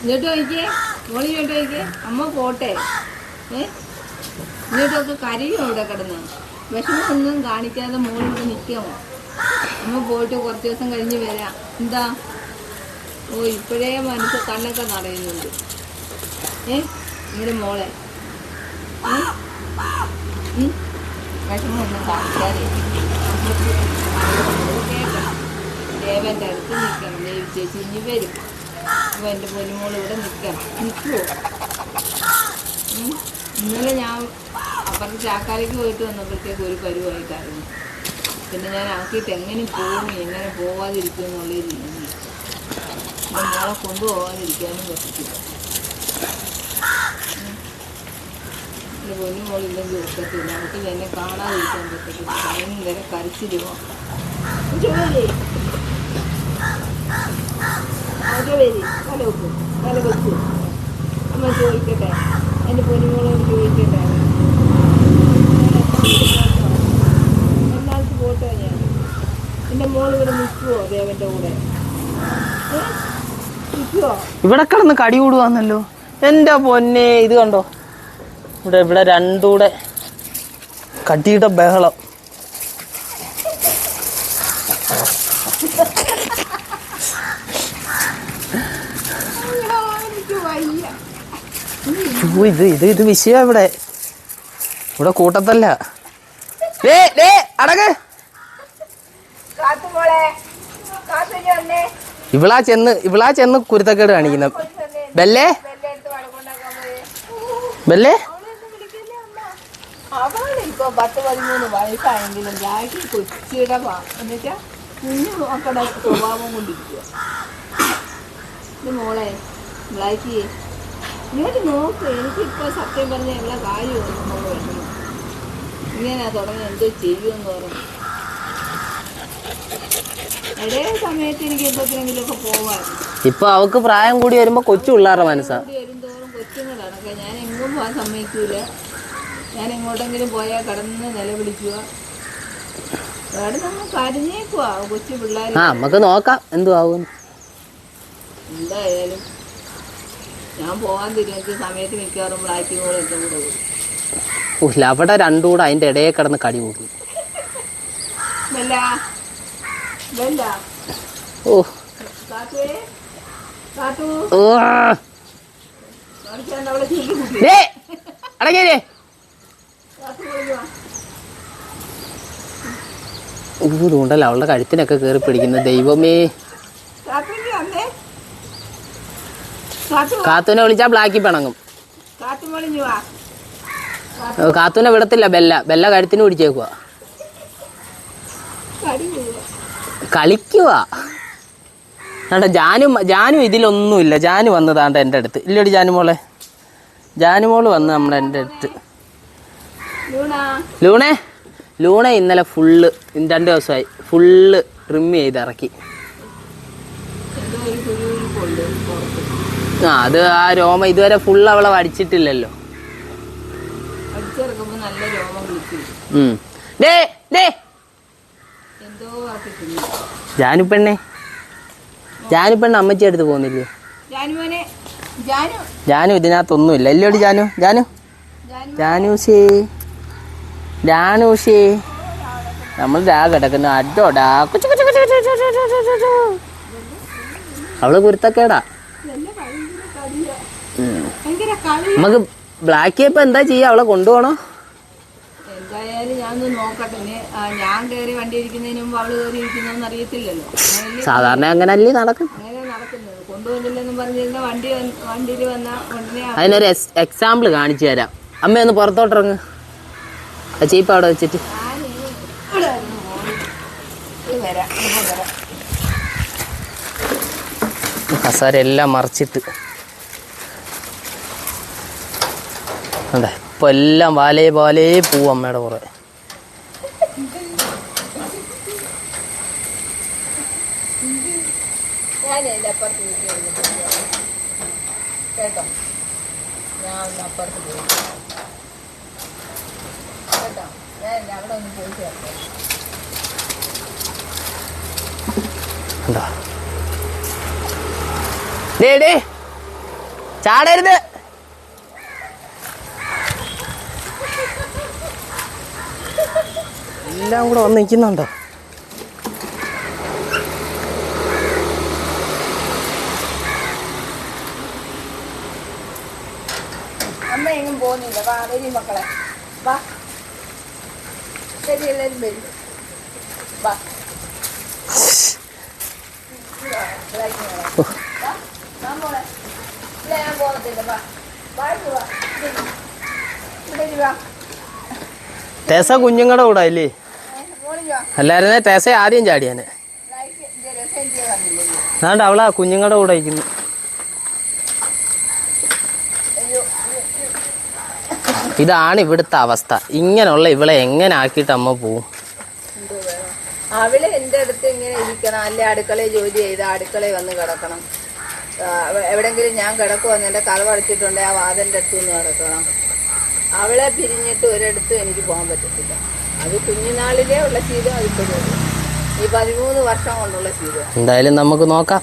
ഇങ്ങോട്ട് നോക്കിയേ, മോളി ഇങ്ങോട്ട് നോക്കിയേ. അമ്മ പോട്ടെ. ഇങ്ങോട്ടൊക്കെ കരയും ഇവിടെ കിടന്ന്. വിഷമമൊന്നും കാണിക്കാതെ മോളിവിടെ നിൽക്കാമോ? അമ്മ പോയിട്ട് കുറച്ച് ദിവസം കഴിഞ്ഞ് വരാം. എന്താ? ഓ, ഇപ്പോഴേ മനസ്സ് കണ്ണൊക്കെ നിറയുന്നുണ്ട്. നിങ്ങളുടെ മോളെ വിഷമമൊന്നും കാണിക്കാതെ ദേവൻ്റെ അടുത്ത് നിൽക്കണം. ദേവി ചേച്ചി ഇനി വരും. അപ്പോൾ എൻ്റെ പൊന്നുമോൾ ഇവിടെ നിൽക്കുമോ? ഇന്നലെ ഞാൻ അപ്പുറത്ത് ചാക്കാലേക്ക് പോയിട്ട് വന്നപ്പോഴത്തേക്ക് ഒരു പരുവായിട്ടായിരുന്നു. പിന്നെ ഞാൻ ആക്കിയിട്ട് എങ്ങനെ പോവാതിരിക്കും എന്നുള്ള രീതി. മോളെ കൊണ്ടുപോകാതിരിക്കാനും പറ്റത്തില്ല. എൻ്റെ പൊന്നുമോളില്ലെങ്കിൽ ഒക്കത്തില്ല. അവർക്ക് എന്നെ കാണാതിരിക്കാൻ പറ്റത്തില്ല. ഭയങ്കര കരച്ചിലുമോ. അമ്മ ചോദിക്കട്ടെ, എൻ്റെ പൊന്നുമോളോട് ചോദിക്കട്ടെ. എല്ലാവർക്കും പോട്ടോ ഞാൻ. എൻ്റെ മോൾ ഇവിടെ നിൽക്കുവോ? ദേവൻ്റെ കൂടെ നിൽക്കുവോ? ഇവിടെ കിടന്ന് കടി കൂടുവാന്നല്ലോ എൻ്റെ പൊന്നെ. ഇത് കണ്ടോ, ഇവിടെ രണ്ടൂടെ കടിയുടെ ബഹളം. ഇത് വിഷയ ഇവിടെ കൂട്ടത്തല്ല. അടങ്ങ്. ഇവളാ ചെന്ന് കുരുത്തക്കേട് കാണിക്കുന്ന. ബെല്ലേ അവളിപ്പോ 10-13 വയസ്സായെങ്കിലും ജാക്കി കൊച്ചിയുടെ എന്നുവെച്ചാ കുഞ്ഞു മക്കളുടെ സ്വഭാവം കൊണ്ടിരിക്കുക. മോളെ ബ്ലാക്കി ഇങ്ങോട്ട് നോക്ക്. എനിക്കിപ്പോൾ സത്യം പറഞ്ഞ എല്ലാ കാര്യമൊന്നും മോള് വേണം. ഇങ്ങനെ തുടങ്ങി എന്തോ ചെയ്യുമെന്ന് പറഞ്ഞു. ഒരേ സമയത്ത് എനിക്ക് എന്തെങ്കിലുമൊക്കെ പോവായിരുന്നു. ഇപ്പൊ അവക്ക് പ്രായം കൂടി വരുമ്പോ കൊച്ചു പിള്ളേരുടെ മനസ്സാ. വരുംതോറും കൊച്ചുങ്ങളാണ്. ഞാൻ എങ്ങും പോകാൻ സമ്മതിക്കൂല. ഞാൻ എങ്ങോട്ടെങ്കിലും പോയാൽ കടന്ന് നിലവിളിക്കുക. അവിടെ നമ്മൾ കരഞ്ഞേക്കുവാ കൊച്ചു പിള്ളേർ. നമുക്ക് നോക്കാം എന്തുവാകും. എന്തായാലും ഞാൻ പോകാൻ തിരിച്ച സമയത്ത് മിക്കവാറും ബ്ലാക്കി മോൾ എൻ്റെ കൂടെ പോകും. അവിടെ രണ്ടുകൂടെ അതിന്റെ ഇടയിൽ കിടന്ന് കടി കൂടും. ഊണ്ടല്ല അവളുടെ കഴുത്തിനൊക്കെ കയറി പിടിക്കുന്ന. ദൈവമേ, കാത്തുവിനെ വിളിച്ചാ ബ്ലാക്കി പിണങ്ങും. കാത്തുവിനെ വിടത്തില്ല. ബെല്ല കഴുത്തിന് പിടിച്ചേക്കുക. കളിക്കുക. ജാനു ഇതിലൊന്നുമില്ല. ജാനു വന്നതാണ്ട് എൻ്റെ അടുത്ത്. ഇല്ലടി ജാനുമോളെ. ജാനുമോള് വന്ന് നമ്മുടെ എൻ്റെ അടുത്ത്. ലൂണ ഇന്നലെ ഫുള്ള് 2 ദിവസമായി ഫുള്ള് ട്രിം ചെയ്ത് ഇറക്കി. അത് ആ രോമ ഇതുവരെ ഫുള്ള് അവളെ വടിച്ചിട്ടില്ലല്ലോ. ജാനുപ്പെണ്ണെ അമ്മച്ചി അടുത്ത് പോകുന്നില്ലേ? ജാനു ഇതിനകത്തൊന്നുമില്ല. ഇല്ലോടി ജാനൂഷേ നമ്മൾ കിടക്കുന്ന അഡോടാ. അവള് കുരുത്തക്കേടാ. നമുക്ക് ബ്ലാക്ക് ഇപ്പൊ എന്താ ചെയ്യാ? അവളെ കൊണ്ടുപോകണോ? എന്തായാലും ഞാനൊന്ന് നോക്കട്ടെ. ഞാൻ കയറി വണ്ടി ഇരിക്കുന്നതിന് മുമ്പ് അവള് കയറി ഇരിക്കുന്നതെന്ന് അറിയത്തില്ലല്ലോ. സാധാരണ അങ്ങനല്ലേ നടക്കും. അങ്ങനെ നടക്കുന്നത്. കൊണ്ടുപോകുന്നില്ലെന്നും പറഞ്ഞിരുന്ന വണ്ടിയിൽ വന്ന ഉടനെ അതിനൊരു എക്സാമ്പിൾ കാണിച്ചു തരാം. അമ്മയൊന്ന് പുറത്തോട്ടിറങ്ങ്. ചീപ്പ് അവിടെ വെച്ചിട്ട് കസാര എല്ലാം മറിച്ചിട്ട് അതെ. ഇപ്പൊ എല്ലാം വാലേ പോവും അമ്മയുടെ പുറേ. കേട്ടോ, ഞാൻ അപ്പുറത്ത് പോയി കേട്ടോ. ഞാൻ അവിടെ ഒന്ന് പോയി ചേർത്തേ. ചാടരുത്. എല്ലാം കൂടെ വന്ന് നിൽക്കുന്നുണ്ടോ? അമ്മ എങ്ങും പോകുന്നില്ല. വാ വരി മക്കളെ, വാ ശരി, എല്ലാവരും വരും. വാ ഞാൻ പോകത്തില്ല. വാ വാഴ് വാ, ഇവിടെ വാ. ടെസ കുഞ്ഞുങ്ങളുടെ കൂടെ അല്ലേ? മോളിൽ വാ. അല്ലായിരുന്നേ ടെസ ആദ്യം ചാടിയാന്. രസം ചെയ്യാൻ പറഞ്ഞില്ലല്ലോ. അതാണ്ട് അവളാ കുഞ്ഞുങ്ങളുടെ കൂടെ ഇരിക്കുന്നു. ഇതാണ് ഇവിടുത്തെ അവസ്ഥ. ഇങ്ങനെയുള്ള ഇവളെ എങ്ങനെ ആക്കിയിട്ട് അമ്മ പോവും? അവള് എൻ്റെ അടുത്ത് ഇങ്ങനെ ഇരിക്കണം, അല്ലെ അടുക്കളയിൽ ജോലി ചെയ്ത് അടുക്കളയിൽ വന്ന് കിടക്കണം. എവിടെങ്കിലും ഞാൻ കിടക്കുവന്ന് എൻ്റെ കഥ അടച്ചിട്ടുണ്ടെ ആ വാതിലിൻ്റെ അടുത്ത് നിന്ന് കിടക്കണം. അവളെ പിരിഞ്ഞിട്ട് ഒരിടത്തും എനിക്ക് പോകാൻ പറ്റത്തില്ല. അത് കുഞ്ഞുനാളിലേ ഉള്ള ശീലം അതിപ്പോഴും ഈ 13 വർഷം കൊണ്ടുള്ള ശീലം. എന്തായാലും നമുക്ക് നോക്കാം.